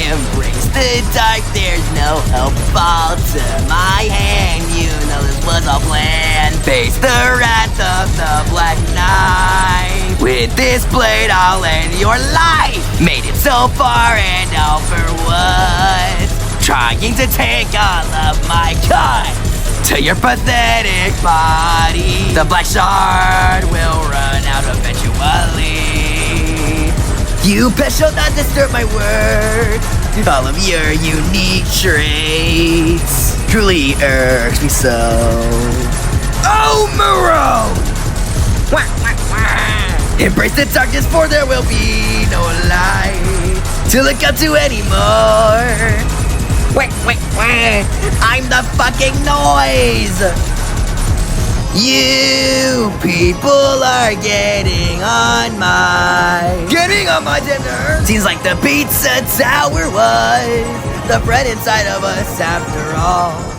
embrace the dark, there's no hope. Fall to my hand, you know this was all planned. Face the wrath of the Black Knife. With this blade I'll end your life. Made it so far and all for what? Trying to take all of my guts to your pathetic body. The black shard will run out eventually. You pest shall not disturb my work. All of your unique traits truly irks me so. Oh, Muro! Embrace the darkness, for there will be no light to look up to anymore. I'm the fucking noise. You people are getting on my nerves. Seems like the pizza tower was the bread inside of us after all.